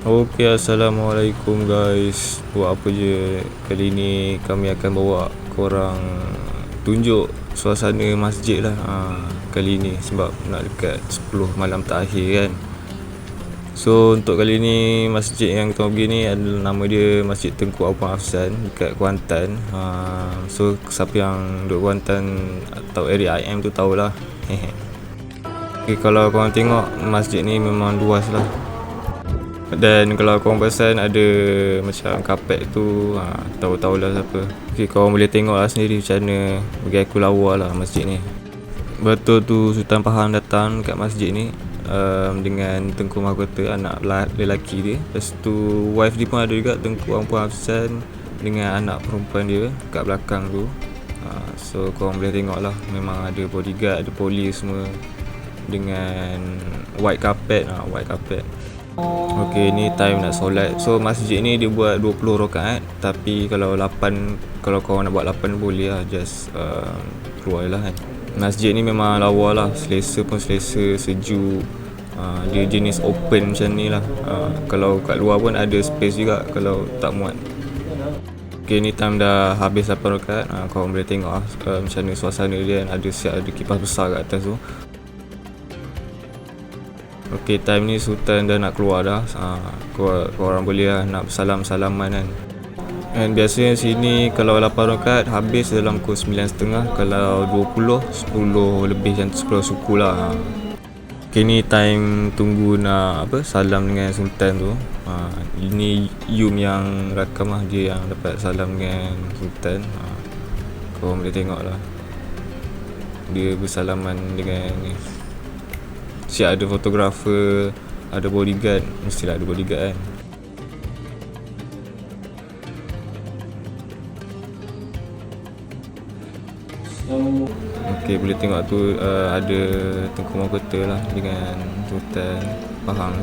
Okey, Assalamualaikum guys. Buat apa je? Kali ni kami akan bawa korang tunjuk suasana masjid lah kali ni, sebab nak dekat 10 malam terakhir kan. So untuk kali ni masjid yang kita pergi ni adalah nama dia Masjid Tengku Abang Afzan dekat Kuantan. So siapa yang duduk Kuantan atau area IM tu tahulah. Okay, kalau korang tengok masjid ni memang luas lah. Dan kalau korang perasan ada macam kapet tu, tahu-tahulah siapa. Okay, korang boleh tengok lah sendiri macam mana bagi aku lawa lah masjid ni. Betul tu Sultan Pahang datang kat masjid ni dengan Tengku Mahkota, anak lelaki dia. Lepas tu wife dia pun ada juga, Tengku Abang Afzan dengan anak perempuan dia kat belakang tu. So korang boleh tengok lah, memang ada bodyguard, ada polis semua dengan white carpet. Okay, ni time nak solat. So masjid ni dia buat 20 rakaat, tapi kalau korang nak buat 8 boleh lah, just keluar lah kan. Masjid ni memang lawa lah, selesa pun selesa, sejuk. Dia jenis open macam ni lah. Kalau kat luar pun ada space juga kalau tak muat. Okay, ni time dah habis 8 rakaat. Korang boleh tengok lah macam mana suasana dia kan. Ada kipas besar kat atas tu. Okay, time ni Sultan dah nak keluar dah. Korang boleh lah nak salam-salaman kan. Dan biasanya sini kalau 8 rakaat habis dalam pukul 9.30. Kalau 20, 10 lebih macam 10 suku lah. Okay, ni time tunggu nak salam dengan Sultan tu. Ini Yum yang rakam lah, dia yang dapat salam dengan Sultan. Korang boleh tengok lah, dia bersalaman dengan ni. Siap ada fotografer, ada bodyguard, mestilah ada bodyguard kan. Okay, boleh tengok tu ada Tengku Mahkota lah dengan Sultan Pahang.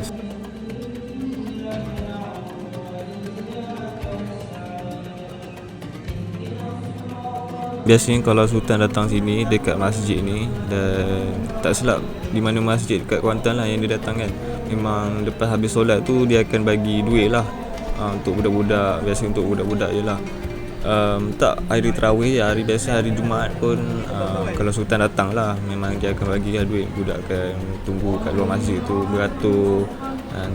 Biasanya kalau Sultan datang sini dekat masjid ni, dan tak silap di mana masjid dekat Kuantan lah yang dia datang kan, memang lepas habis solat tu dia akan bagi duit lah untuk budak-budak. Biasa untuk budak-budak je lah. Tak hari tarawih, hari biasa, hari Jumaat pun kalau Sultan datang lah, memang dia akan bagi duit. Budak akan tunggu kat luar masjid tu beratur.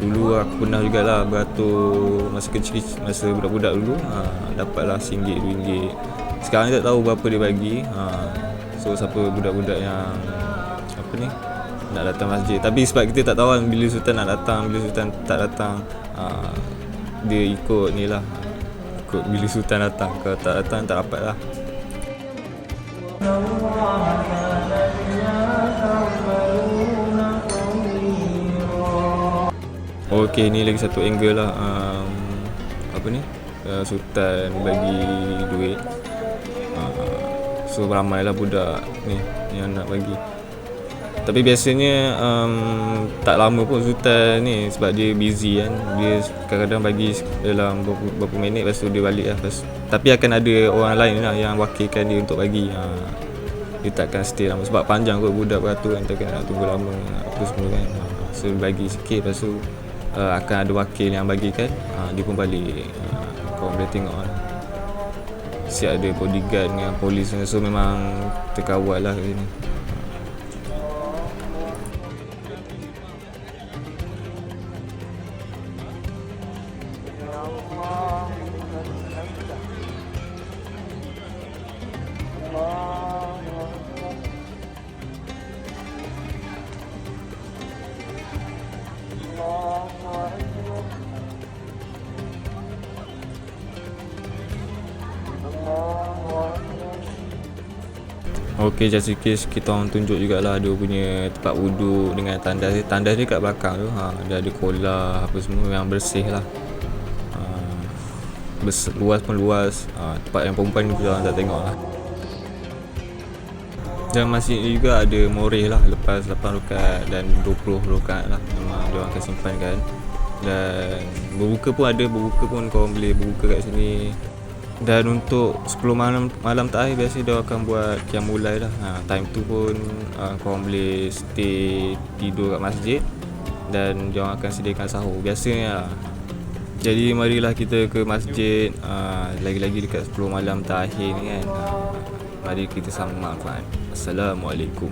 Dulu aku pernah jugalah beratur masa kecil, masa budak-budak dulu. Dapatlah RM1, RM2. Sekarang tak tahu berapa dia bagi. So siapa budak-budak yang nak datang masjid. Tapi sebab kita tak tahu kan bila Sultan nak datang, bila Sultan tak datang, dia ikut ni lah, ikut bila Sultan datang. Kalau tak datang tak dapat lah. Okay, ni lagi satu angle lah. Sultan bagi duit. So ramai lah budak ni yang nak bagi. Tapi biasanya tak lama pun Sultan ni, sebab dia busy kan. Dia kadang-kadang bagi dalam beberapa minit, lepas tu dia balik lah. Tapi akan ada orang lain lah yang wakilkan dia untuk bagi. Dia takkan stay lama, sebab panjang kot budak beratur kan, takkan nak tunggu lama apa semua kan. So bagi sikit, lepas tu akan ada wakil yang bagikan, dia pun balik. Korang boleh tengok lah, siap ada bodyguard dengan polis. So memang terkawal lah kat sini. Okey, just in case kita orang tunjuk jugalah dia punya tempat wuduk dengan tandas dia. Tandas dia kat belakang tu. Dia ada kolam apa semua yang bersih lah. Luas pun luas. Tempat yang perempuan ni kita tak tengok lah. Dan masjid ni juga ada moreh lah lepas 8 rakaat dan 20 rakaat lah. Memang dia orang akan simpan kan. Dan berbuka pun ada, berbuka pun korang boleh berbuka kat sini. Dan untuk 10 malam terakhir biasa dia akan buat qiyamul lail lah. Time tu pun korang boleh stay tidur kat masjid dan dia akan sediakan sahur. Biasanya lah Jadi marilah kita ke masjid, lagi-lagi dekat 10 malam terakhir ni kan. Mari kita sama manfaat. Assalamualaikum.